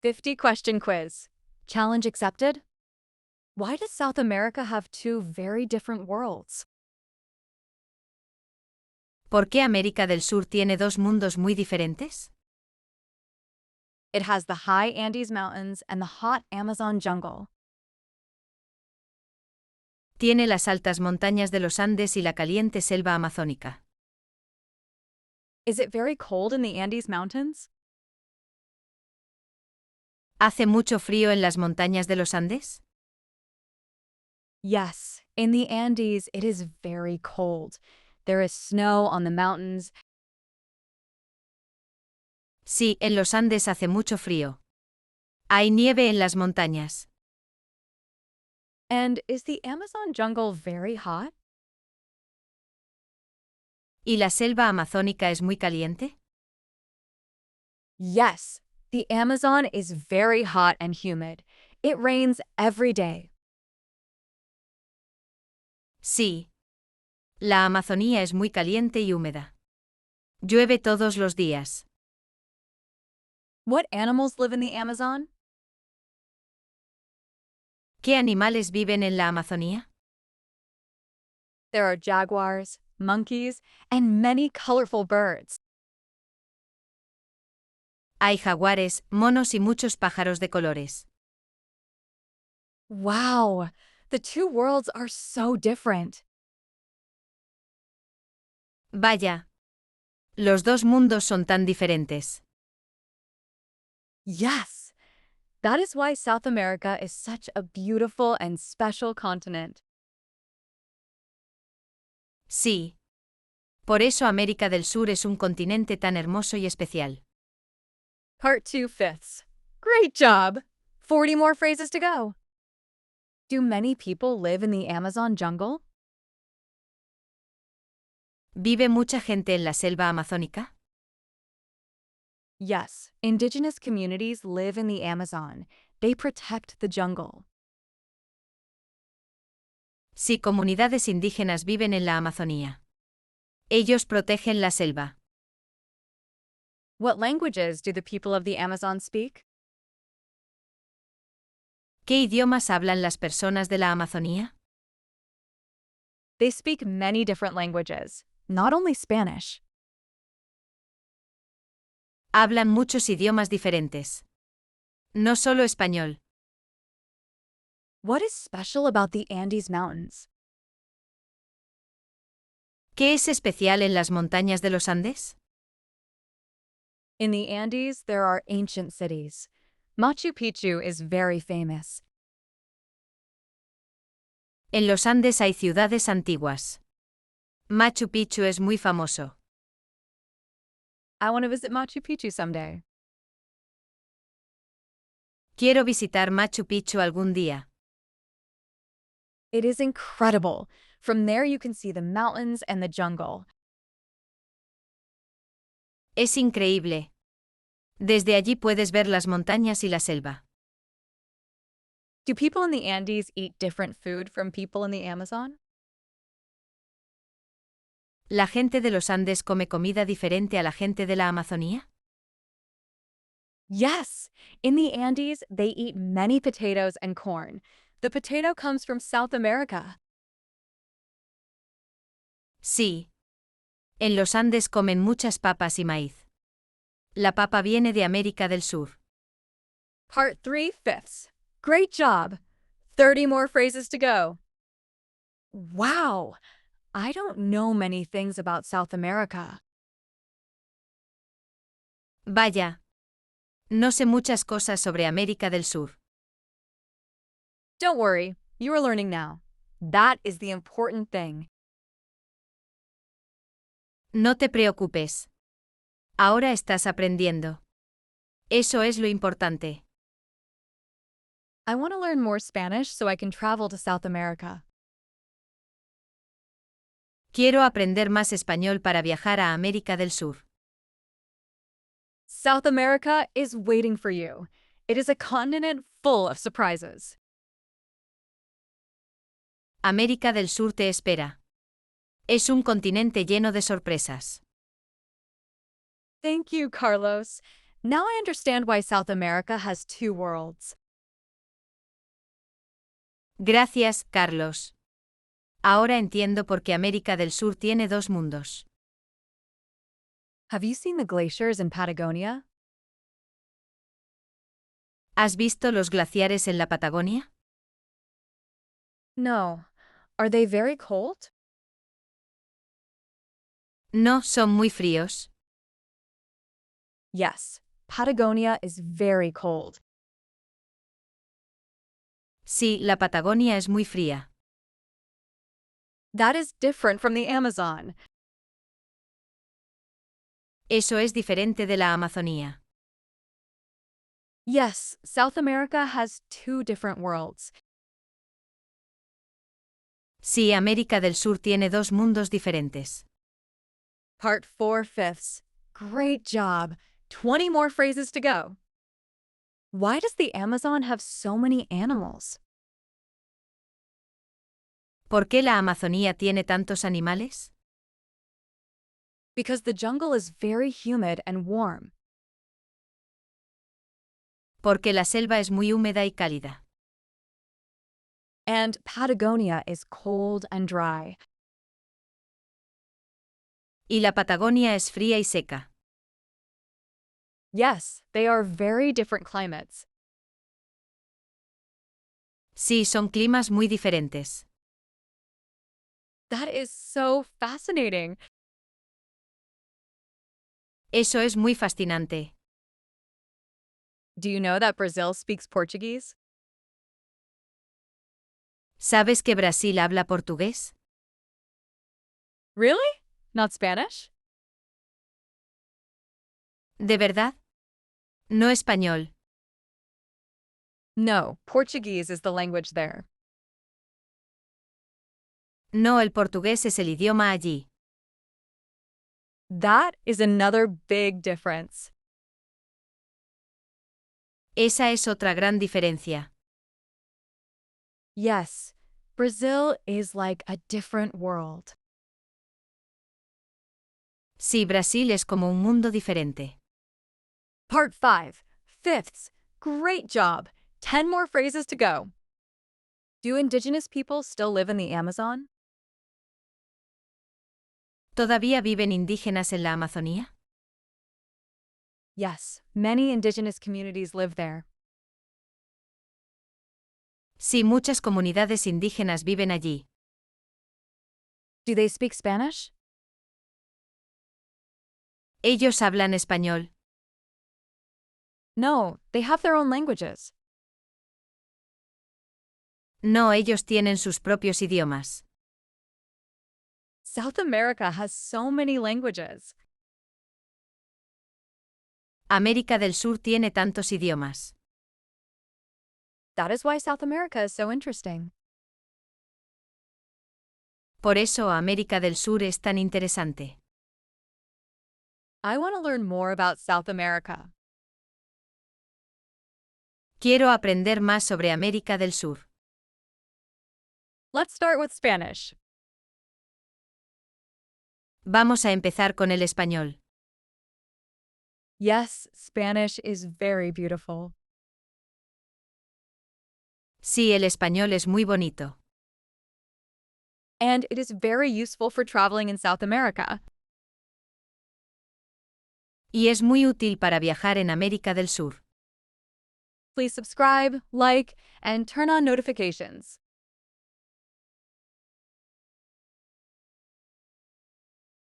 50-question quiz. Challenge accepted? Why does South America have two very different worlds? ¿Por qué América del Sur tiene dos mundos muy diferentes? It has the high Andes Mountains and the hot Amazon jungle. Tiene las altas montañas de los Andes y la caliente selva amazónica. Is it very cold in the Andes Mountains? ¿Hace mucho frío en las montañas de los Andes? Yes, in the Andes it is very cold. There is snow on the mountains. Sí, en los Andes hace mucho frío. Hay nieve en las montañas. And is the Amazon jungle very hot? ¿Y la selva amazónica es muy caliente? Yes, the Amazon is very hot and humid. It rains every day. Sí. La Amazonía es muy caliente y húmeda. Llueve todos los días. What animals live in the Amazon? ¿Qué animales viven en la Amazonía? There are jaguars, monkeys, and many colorful birds. Hay jaguares, monos y muchos pájaros de colores. Wow, the two worlds are so different. Vaya. Los dos mundos son tan diferentes. Yes, that is why South America is such a beautiful and special continent. Sí. Por eso América del Sur es un continente tan hermoso y especial. Part 2/5. Great job! 40 more phrases to go. Do many people live in the Amazon jungle? ¿Vive mucha gente en la selva amazónica? Yes, indigenous communities live in the Amazon. They protect the jungle. Sí, comunidades indígenas viven en la Amazonía. Ellos protegen la selva. What languages do the people of the Amazon speak? ¿Qué idiomas hablan las personas de la Amazonía? They speak many different languages, not only Spanish. Hablan muchos idiomas diferentes. No solo español. What is special about the Andes Mountains? ¿Qué es especial en las montañas de los Andes? In the Andes, there are ancient cities. Machu Picchu is very famous. En los Andes hay ciudades antiguas. Machu Picchu es muy famoso. I want to visit Machu Picchu someday. Quiero visitar Machu Picchu algún día. It is incredible. From there you can see the mountains and the jungle. Es increíble. Desde allí puedes ver las montañas y la selva. Do people in the Andes eat different food from people in the Amazon? ¿La gente de los Andes come comida diferente a la gente de la Amazonía? Yes! In the Andes, they eat many potatoes and corn. The potato comes from South America. Sí. En los Andes comen muchas papas y maíz. La papa viene de América del Sur. Part 3/5. Great job! 30 more phrases to go. Wow! I don't know many things about South America. Vaya. No sé muchas cosas sobre América del Sur. Don't worry, you are learning now. That is the important thing. No te preocupes. Ahora estás aprendiendo. Eso es lo importante. I want to learn more Spanish so I can travel to South America. Quiero aprender más español para viajar a América del Sur. South America is waiting for you. It is a continent full of surprises. América del Sur te espera. Es un continente lleno de sorpresas. Thank you, Carlos. Now I understand why South America has two worlds. Gracias, Carlos. Ahora entiendo por qué América del Sur tiene dos mundos. Have you seen the glaciers in Patagonia? ¿Has visto los glaciares en la Patagonia? No. Are they very cold? No, son muy fríos. Yes, Patagonia is very cold. Sí, la Patagonia es muy fría. That is different from the Amazon. Eso es diferente de la Amazonía. Yes, South America has two different worlds. Sí, América del Sur tiene dos mundos diferentes. Part 4/5. Great job. 20 more phrases to go. Why does the Amazon have so many animals? ¿Por qué la Amazonía tiene tantos animales? Because the jungle is very humid and warm. Porque la selva es muy húmeda y cálida. And Patagonia is cold and dry. Y la Patagonia es fría y seca. Yes, they are very different climates. Sí, son climas muy diferentes. That is so fascinating. Eso es muy fascinante. Do you know that Brazil speaks Portuguese? ¿Sabes que Brasil habla portugués? Really? Not Spanish? ¿De verdad? No español. No, Portuguese is the language there. No, el portugués es el idioma allí. That is another big difference. Esa es otra gran diferencia. Yes, Brazil is like a different world. Sí, Brasil es como un mundo diferente. Part 5. Fifths. Great job. 10 more phrases to go. Do indigenous people still live in the Amazon? ¿Todavía viven indígenas en la Amazonía? Yes, many indigenous communities live there. Sí, muchas comunidades indígenas viven allí. Do they speak Spanish? ¿Ellos hablan español? No, they have their own languages. No, ellos tienen sus propios idiomas. South America has so many languages. América del Sur tiene tantos idiomas. That is why South America is so interesting. Por eso América del Sur es tan interesante. I want to learn more about South America. Quiero aprender más sobre América del Sur. Let's start with Spanish. Vamos a empezar con el español. Yes, Spanish is very beautiful. Sí, el español es muy bonito. And it is very useful for traveling in South America. Y es muy útil para viajar en América del Sur. Please subscribe, like, and turn on notifications.